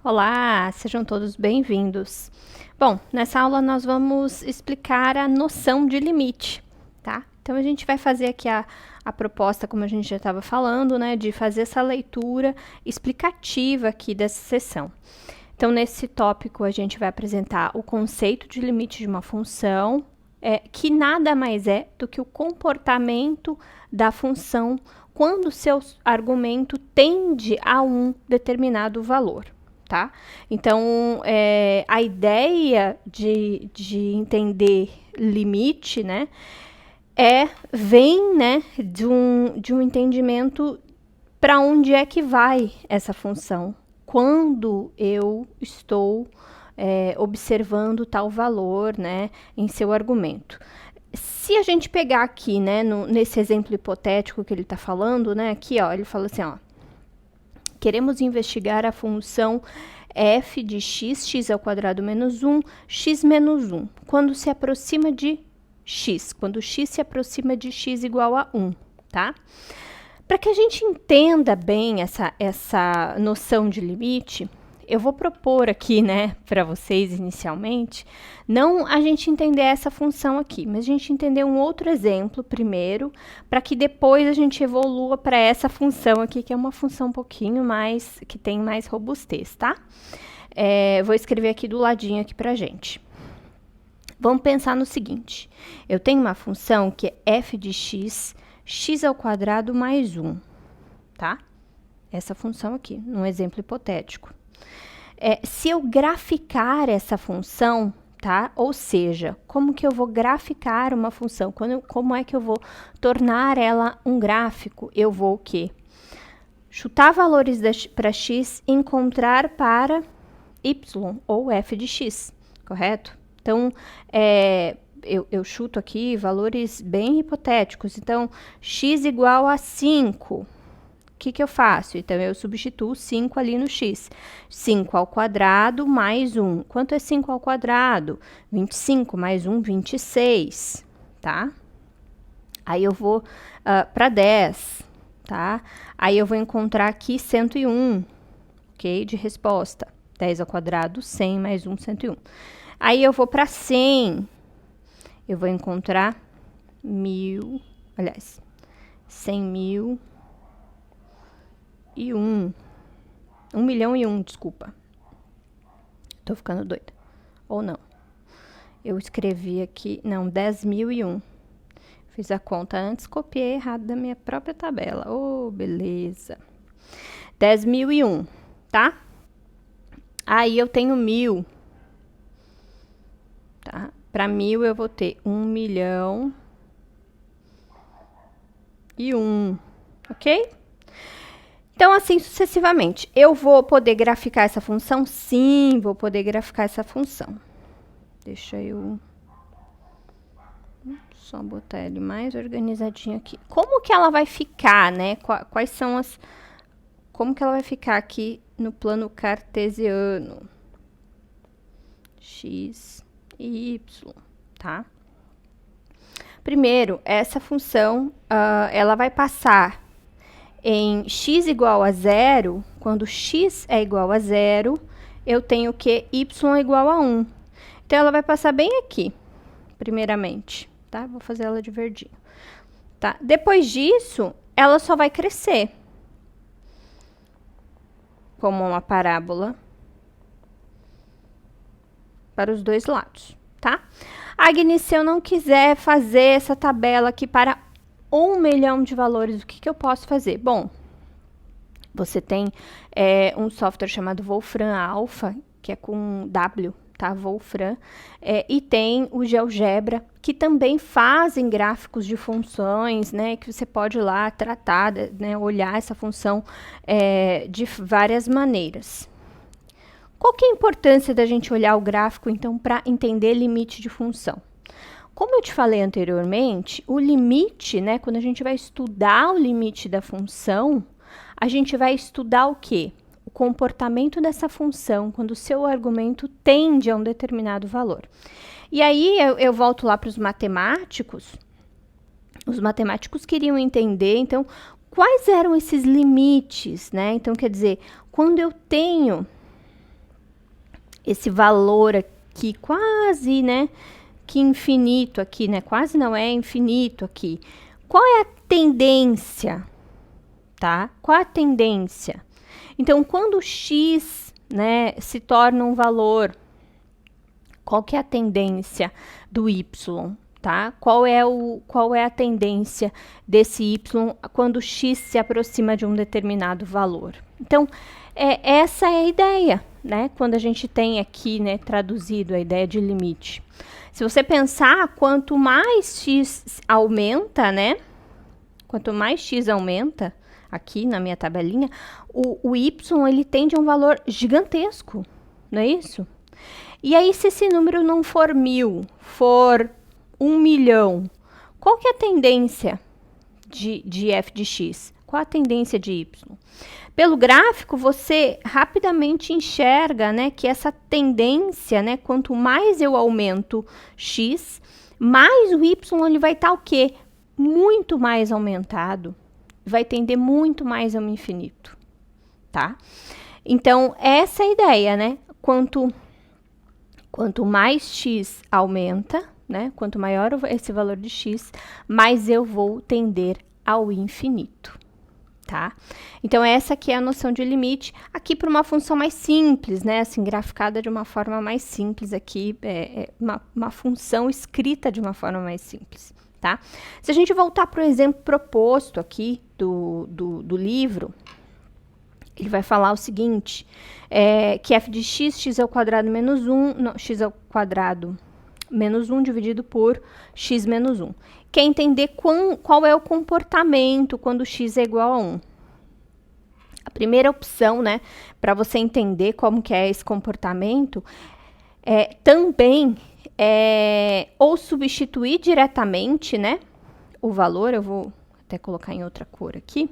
Olá, sejam todos bem-vindos. Bom, nessa aula nós vamos explicar a noção de limite, tá? Então a gente vai fazer aqui a proposta, como a gente já estava falando, né, de fazer essa leitura explicativa aqui dessa sessão. Então, nesse tópico, a gente vai apresentar o conceito de limite de uma função, que nada mais é do que o comportamento da função quando o seu argumento tende a um determinado valor. Tá? Então, a ideia de entender limite, né, vem, né, de um entendimento para onde é que vai essa função, quando eu estou observando tal valor, né, em seu argumento. Se a gente pegar aqui, né, nesse exemplo hipotético que ele está falando, né, aqui, ó, ele fala assim, ó, queremos investigar a função f de x ao quadrado menos 1, x menos 1, quando se aproxima de x, quando x se aproxima de x igual a 1, tá? Para que a gente entenda bem essa noção de limite, eu vou propor aqui, né, para vocês inicialmente, não a gente entender essa função aqui, mas a gente entender um outro exemplo primeiro, para que depois a gente evolua para essa função aqui, que é uma função um pouquinho mais, que tem mais robustez, tá? Vou escrever aqui do ladinho aqui pra gente. Vamos pensar no seguinte, eu tenho uma função que é f de x, x ao quadrado mais 1, tá? Essa função aqui, num exemplo hipotético. Se eu graficar essa função, tá? Ou seja, como que eu vou graficar uma função? Como é que eu vou tornar ela um gráfico? Eu vou o quê? Chutar valores para x, encontrar para y, ou f de x, correto? Então, eu chuto aqui valores bem hipotéticos. Então, x igual a 5. O que eu faço? Então, eu substituo 5 ali no x. 5 ao quadrado mais 1. Quanto é 5 ao quadrado? 25 mais 1, 26, tá? Aí eu vou para 10, tá? Aí eu vou encontrar aqui 101, ok? De resposta. 10 ao quadrado, 100 mais 1, 101. Aí eu vou para 100. Eu vou encontrar 1.000, aliás, 100.000. E 1 milhão e 1, desculpa. Tô ficando doida. Ou não. Eu escrevi aqui, não, 10.001. Fiz a conta antes, copiei errado da minha própria tabela. Oh, beleza. 10.001, tá? Aí eu tenho 1.000. Tá? Para 1.000 eu vou ter 1 milhão e 1, ok? Então, assim sucessivamente. Eu vou poder graficar essa função? Sim, vou poder graficar essa função. Deixa eu só botar ele mais organizadinho aqui. Como que ela vai ficar, né? Quais são as... Como que ela vai ficar aqui no plano cartesiano? X e y, tá? Primeiro, essa função, ela vai passar em x igual a 0, quando x é igual a 0, eu tenho que y é igual a 1. Então, ela vai passar bem aqui, primeiramente, tá? Vou fazer ela de verdinho. Tá? Depois disso, ela só vai crescer, como uma parábola, para os dois lados, tá? Agnes, se eu não quiser fazer essa tabela aqui para 1 milhão de valores, o que eu posso fazer? Bom, você tem um software chamado Wolfram Alpha, que é com W, tá? Wolfram, e tem o GeoGebra, que também fazem gráficos de funções, né? Que você pode ir lá tratar, né? Olhar essa função de várias maneiras. Qual que é a importância da gente olhar o gráfico, então, para entender limite de função? Como eu te falei anteriormente, o limite, né, quando a gente vai estudar o limite da função, a gente vai estudar o quê? O comportamento dessa função quando o seu argumento tende a um determinado valor. E aí eu volto lá para os matemáticos. Os matemáticos queriam entender, então, quais eram esses limites, né? Então, quer dizer, quando eu tenho esse valor aqui quase, né, que infinito aqui, né, quase não é infinito aqui. Qual é a tendência, tá? Qual a tendência? Então, quando o x, né, se torna um valor, qual que é a tendência do y, tá? Qual é a tendência desse y quando o x se aproxima de um determinado valor? Então, essa é a ideia, né? Quando a gente tem aqui, né, traduzido a ideia de limite. Se você pensar, quanto mais x aumenta, né? Quanto mais x aumenta, aqui na minha tabelinha, o y ele tende a um valor gigantesco, não é isso? E aí, se esse número não for 1000, for 1 milhão, qual que é a tendência de f de x? Qual a tendência de y? Pelo gráfico, você rapidamente enxerga, né, que essa tendência, né, quanto mais eu aumento x, mais o y ele vai estar o quê? Muito mais aumentado, vai tender muito mais ao infinito, tá? Então, essa é a ideia, né? Quanto mais x aumenta, né? Quanto maior esse valor de x, mais eu vou tender ao infinito, tá? Então, essa aqui é a noção de limite, aqui para uma função mais simples, né? Assim, graficada de uma forma mais simples aqui, uma função escrita de uma forma mais simples, tá? Se a gente voltar para o exemplo proposto aqui do livro, ele vai falar o seguinte, que f de x, x ao quadrado menos 1, não, x ao quadrado menos 1 dividido por x menos 1. Quer entender qual é o comportamento quando x é igual a 1. A primeira opção, né, para você entender como que é esse comportamento, também ou substituir diretamente, né, o valor, eu vou até colocar em outra cor aqui.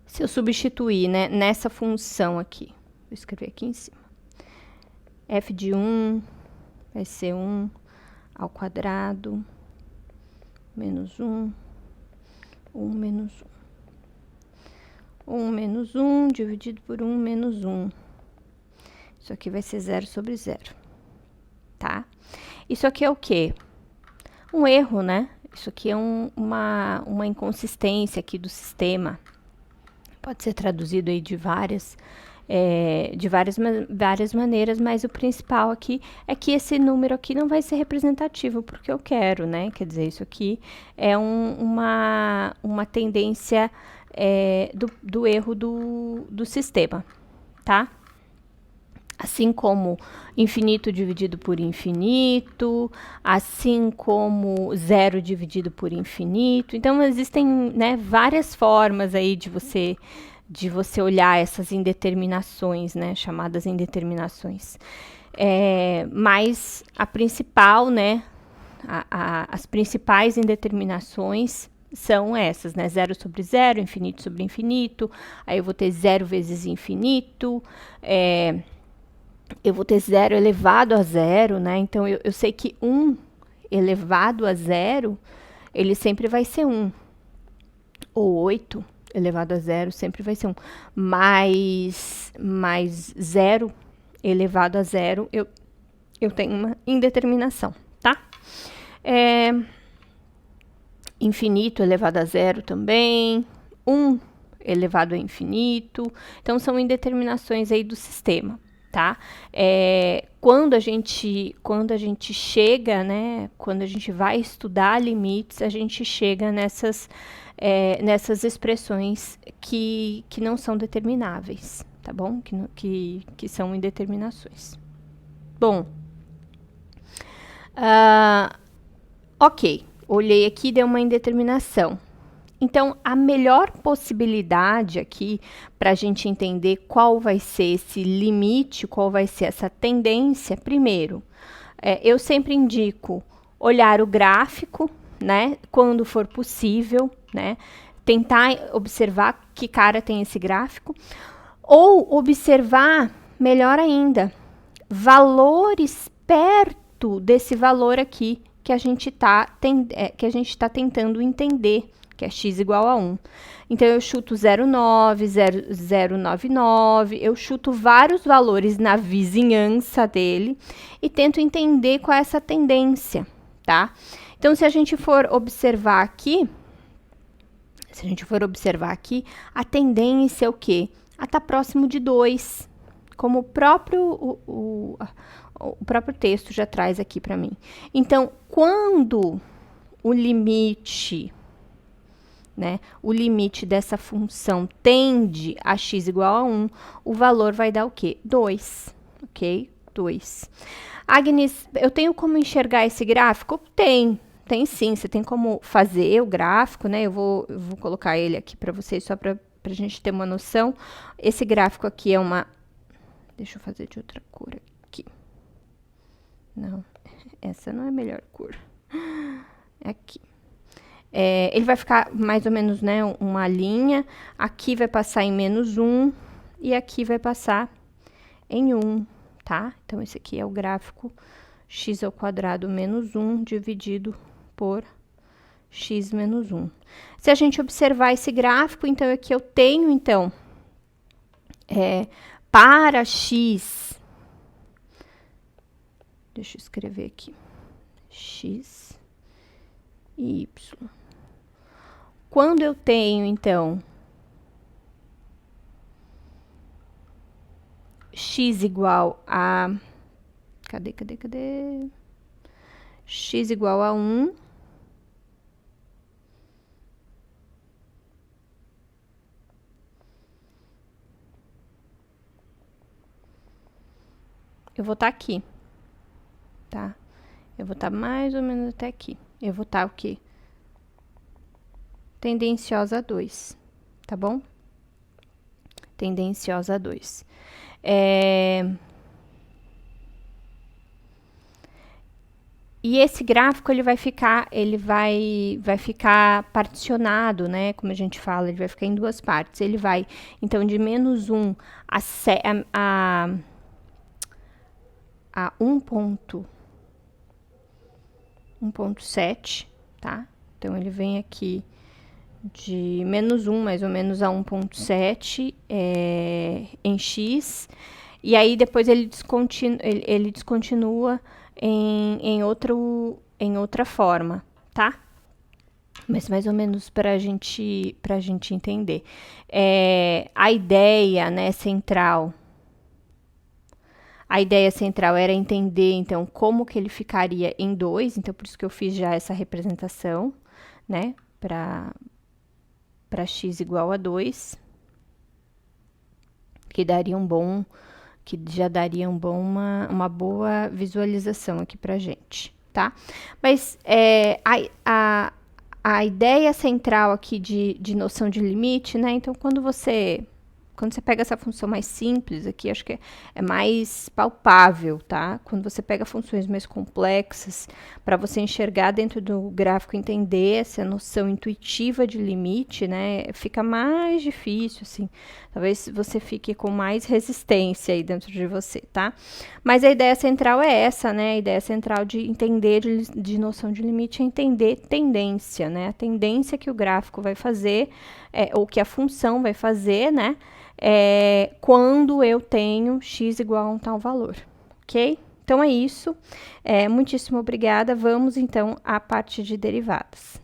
Se eu substituir, né, nessa função aqui, vou escrever aqui em cima, f de 1 vai ser 1 ao quadrado menos 1, 1 menos 1. 1 menos 1 dividido por 1 menos 1. Isso aqui vai ser 0 sobre 0, tá? Isso aqui é o quê? Um erro, né? Isso aqui é uma inconsistência aqui do sistema. Pode ser traduzido aí de várias maneiras, mas o principal aqui é que esse número aqui não vai ser representativo porque eu quero, né? Quer dizer, isso aqui é uma tendência do erro do sistema, tá? Assim como infinito dividido por infinito, assim como zero dividido por infinito. Então, existem, né, várias formas aí de você olhar essas indeterminações, né, chamadas indeterminações. Mas a principal, né, as principais indeterminações são essas, né, zero sobre zero, infinito sobre infinito, aí eu vou ter zero vezes infinito, eu vou ter zero elevado a zero, né? Então, eu sei que 1 elevado a zero, ele sempre vai ser 1. Ou 8 elevado a zero sempre vai ser 1. Mais 0 elevado a zero, eu tenho uma indeterminação, tá? Infinito elevado a zero também. 1 elevado a infinito. Então, são indeterminações aí do sistema. Tá? Quando a gente chega, né, quando a gente vai estudar limites, a gente chega nessas expressões que não são determináveis, tá bom? Que são indeterminações. Bom, ok, olhei aqui e deu uma indeterminação. Então, a melhor possibilidade aqui para a gente entender qual vai ser esse limite, qual vai ser essa tendência, primeiro, eu sempre indico olhar o gráfico, né, quando for possível, né, tentar observar que cara tem esse gráfico, ou observar, melhor ainda, valores perto desse valor aqui que a gente está tentando entender que é x igual a 1. Então, eu chuto 0,9, 0,099, eu chuto vários valores na vizinhança dele e tento entender qual é essa tendência, tá? Então, se a gente for observar aqui, a tendência é o quê? A estar próximo de 2, como o próprio texto já traz aqui para mim. Então, quando o limite, né, o limite dessa função tende a x igual a 1, o valor vai dar o quê? 2, ok? 2. Agnes, eu tenho como enxergar esse gráfico? Tem sim, você tem como fazer o gráfico, né? Eu vou colocar ele aqui para vocês, só para a gente ter uma noção. Esse gráfico aqui é uma... Deixa eu fazer de outra cor aqui. Não, essa não é a melhor cor. Aqui. Ele vai ficar mais ou menos, né, uma linha. Aqui vai passar em -1 e aqui vai passar em 1, tá? Então, esse aqui é o gráfico x² menos 1 dividido por x menos 1. Se a gente observar esse gráfico, então, aqui eu tenho, então, para x, deixa eu escrever aqui, x e y. Quando eu tenho, então, x igual a... Cadê? X igual a 1. Eu vou estar aqui, tá? Eu vou estar mais ou menos até aqui. Eu vou estar o quê? Tendenciosa a 2, tá bom? Tendenciosa a 2. E esse gráfico, ele vai ficar particionado, né? Como a gente fala, ele vai ficar em duas partes. Ele vai, então, de -1 a 1,7, tá? Então, ele vem aqui de -1, mais ou menos, a 1,7 em x. E aí, depois, ele descontinua em outra forma, tá? Mas mais ou menos para a gente entender. A ideia, né, central... A ideia central era entender, então, como que ele ficaria em 2. Então, por isso que eu fiz já essa representação, né? Para x igual a 2. Que já daria uma boa visualização aqui pra gente, tá? Mas a ideia central aqui de noção de limite, né? Então, quando você pega essa função mais simples aqui, acho que é mais palpável, tá? Quando você pega funções mais complexas, para você enxergar dentro do gráfico, entender essa noção intuitiva de limite, né? Fica mais difícil, assim. Talvez você fique com mais resistência aí dentro de você, tá? Mas a ideia central é essa, né? A ideia central de entender de noção de limite é entender tendência, né? A tendência que o gráfico vai fazer, ou que a função vai fazer, né? Quando eu tenho x igual a um tal valor, ok? Então, é isso. Muitíssimo obrigada. Vamos, então, à parte de derivadas.